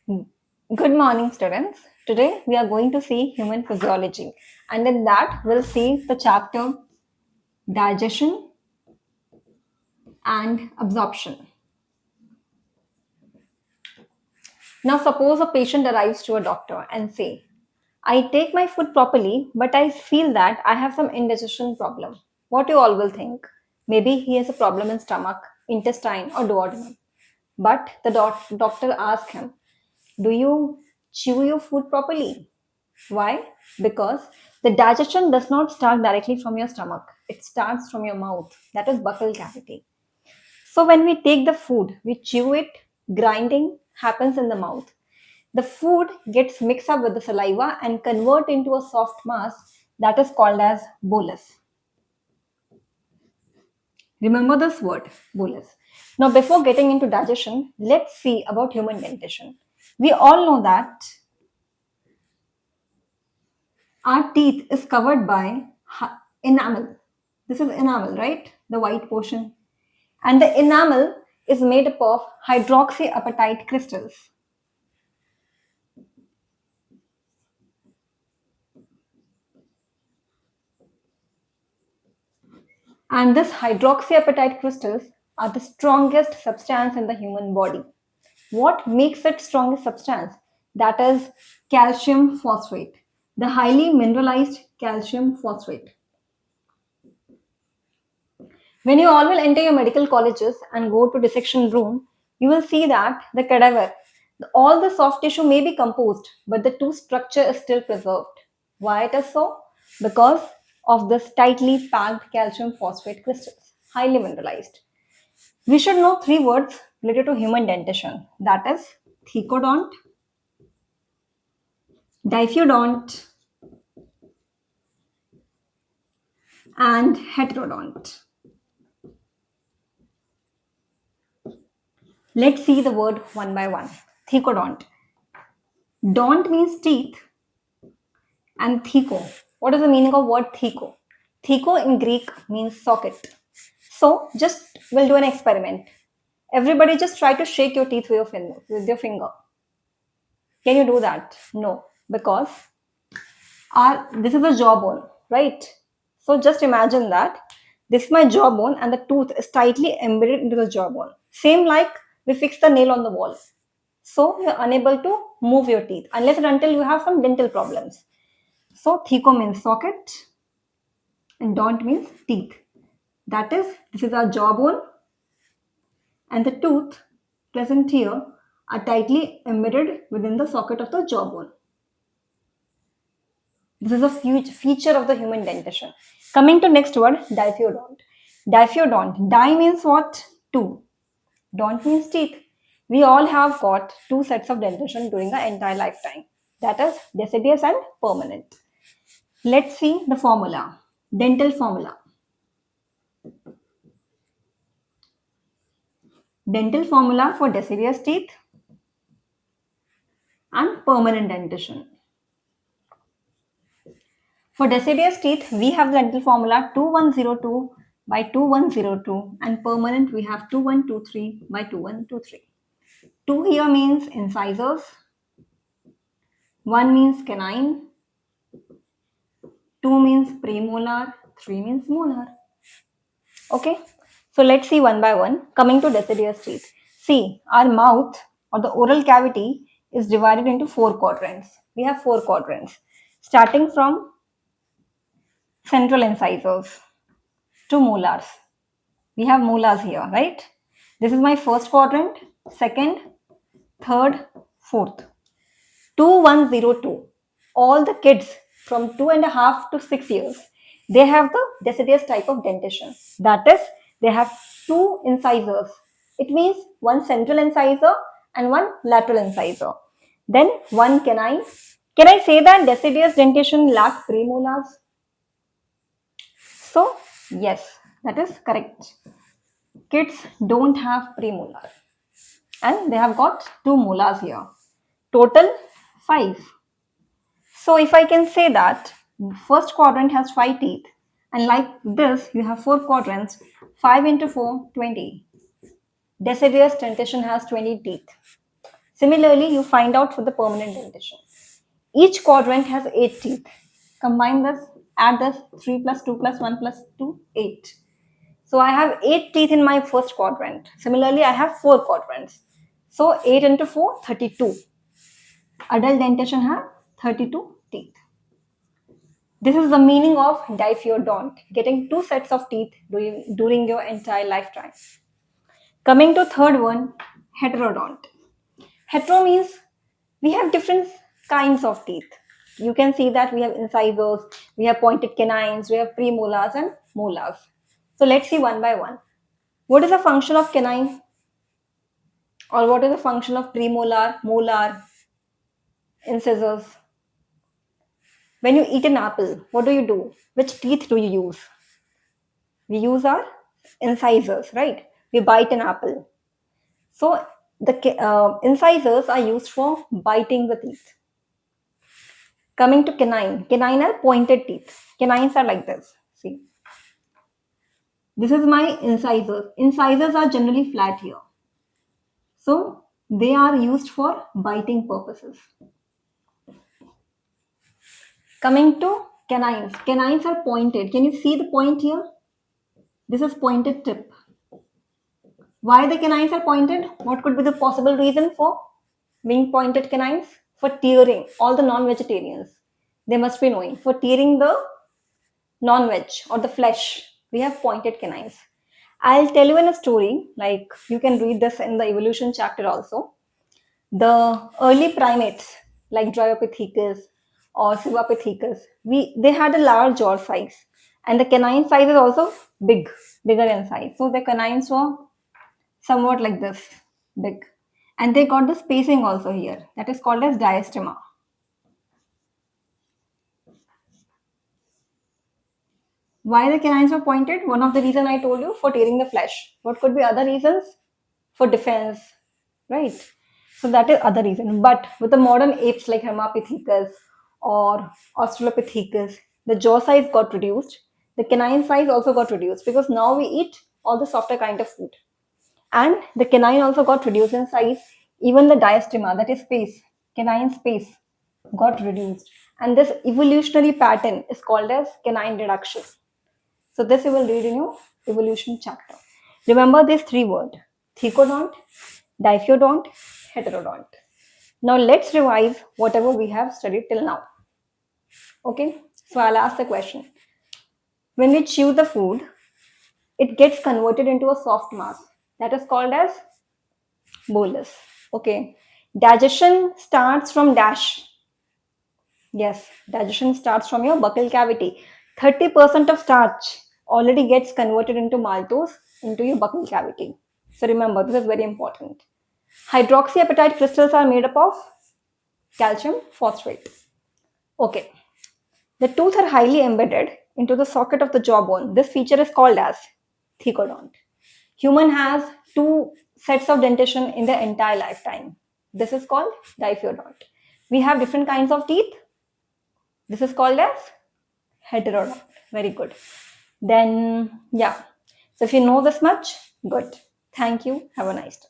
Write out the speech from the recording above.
Good morning, students. Today we are going to see human physiology, and in that we'll see the chapter digestion and absorption. Now, suppose a patient arrives to a doctor and say, "I take my food properly, but I feel that I have some indigestion problem." What you all will think? Maybe he has a problem in stomach, intestine, or duodenum. But the doctor asks him, "Do you chew your food properly?" Why? Because the digestion does not start directly from your stomach. It starts from your mouth. That is buccal cavity. So when we take the food, we chew it, grinding happens in the mouth. The food gets mixed up with the saliva and convert into a soft mass that is called as bolus. Remember this word, bolus. Now before getting into digestion, let's see about human dentition. We all know that our teeth is covered by enamel. This is enamel, right? The white portion. And the enamel is made up of hydroxyapatite crystals. And this hydroxyapatite crystals are the strongest substance in the human body. What makes it strongest substance? That is calcium phosphate, the highly mineralized calcium phosphate. When you all will enter your medical colleges and go to dissection room, you will see that the cadaver, all the soft tissue may be composed, but the tooth structure is still preserved. Why it is so? Because of this tightly packed calcium phosphate crystals, highly mineralized. We should know three words related to human dentition. That is thecodont, diffeodont, and heterodont. Let's see the word one by one. Thecodont. Don't means teeth and theco. What is the meaning of word theco? Theco in Greek means socket. So just we'll do an experiment. Everybody just try to shake your teeth with your finger. With your finger. Can you do that? No, because this is a jawbone, right? So just imagine that this is my jawbone and the tooth is tightly embedded into the jawbone. Same like we fix the nail on the wall. So you're unable to move your teeth unless and until you have some dental problems. So theco means socket and don't means teeth. That is, this is our jawbone and the tooth present here are tightly embedded within the socket of the jawbone. This is a huge feature of the human dentition. Coming to next word, diffeodont. Diffeodont. Di means what? Two. Don't means teeth. We all have got two sets of dentition during our entire lifetime. That is deciduous and permanent. Let's see the formula. Dental formula. Dental formula for deciduous teeth and permanent dentition. For deciduous teeth, we have the dental formula 2102 by 2102 and permanent we have 2123 by 2123. 2 here means incisors, 1 means canine, 2 means premolar, 3 means molar. Okay, so let's see one by one. Coming to deciduous teeth. See, our mouth or the oral cavity is divided into 4 quadrants. We have 4 quadrants starting from central incisors to molars. We have molars here, right? This is my first quadrant, second, third, fourth. 2102. All the kids from 2.5 to 6 years, they have the deciduous type of dentition. That is, they have 2 incisors. It means one central incisor and one lateral incisor. Then one canine. Can I say that deciduous dentition lack premolars? So, yes, that is correct. Kids don't have premolar and they have got 2 molars here. Total 5. So if I can say that first quadrant has 5 teeth and like this you have 4 quadrants, 5 into 4, 20. Deciduous dentition has 20 teeth. Similarly, you find out for the permanent dentition. Each quadrant has 8 teeth. Combine this, add this 3 plus 2 plus 1 plus 2, 8. So I have 8 teeth in my first quadrant. Similarly, I have 4 quadrants. So 8 into 4, 32. Adult dentition have 32 teeth. This is the meaning of diphyodont, getting 2 sets of teeth during your entire lifetime. Coming to third one, heterodont. Hetero means we have different kinds of teeth. You can see that we have incisors, we have pointed canines, we have premolars and molars. So let's see one by one. What is the function of canine? Or what is the function of premolar, molar, incisors? When you eat an apple, what do? Which teeth do you use? We use our incisors, right? We bite an apple. So the incisors are used for biting the teeth. Coming to canine are pointed teeth. Canines are like this. See, this is my incisors. Incisors are generally flat here. So they are used for biting purposes. Coming to canines. Canines are pointed. Can you see the point here? This is pointed tip. Why the canines are pointed? What could be the possible reason for being pointed canines? For tearing. All the non-vegetarians, they must be knowing. For tearing the non-veg or the flesh, we have pointed canines. I'll tell you in a story, like you can read this in the evolution chapter also. The early primates, like Dryopithecus or Silvopithecus, they had a large jaw size, and the canine size is also bigger in size. So the canines were somewhat like this, big, and they got the spacing also here. That is called as diastema. Why the canines were pointed? One of the reason I told you, for tearing the flesh. What could be other reasons? For defense, right? So that is other reason. But with the modern apes like Hermapithecus or Australopithecus, the jaw size got reduced. The canine size also got reduced because now we eat all the softer kind of food. And the canine also got reduced in size. Even the diastema, that is space, canine space, got reduced. And this evolutionary pattern is called as canine reduction. So this you will read in your evolution chapter. Remember these 3 words: thecodont, diphyodont, heterodont. Now let's revise whatever we have studied till now. Okay, so I'll ask the question. When we chew the food, it gets converted into a soft mass. That is called as bolus. Okay, digestion starts from dash. Yes, digestion starts from your buccal cavity. 30% of starch already gets converted into maltose into your buccal cavity. So remember, this is very important. Hydroxyapatite crystals are made up of calcium phosphate. Okay. The tooth are highly embedded into the socket of the jawbone. This feature is called as thecodont. Human has 2 sets of dentition in their entire lifetime. This is called diphyodont. We have different kinds of teeth. This is called as heterodont. Very good. Then, yeah. So if you know this much, good. Thank you. Have a nice day.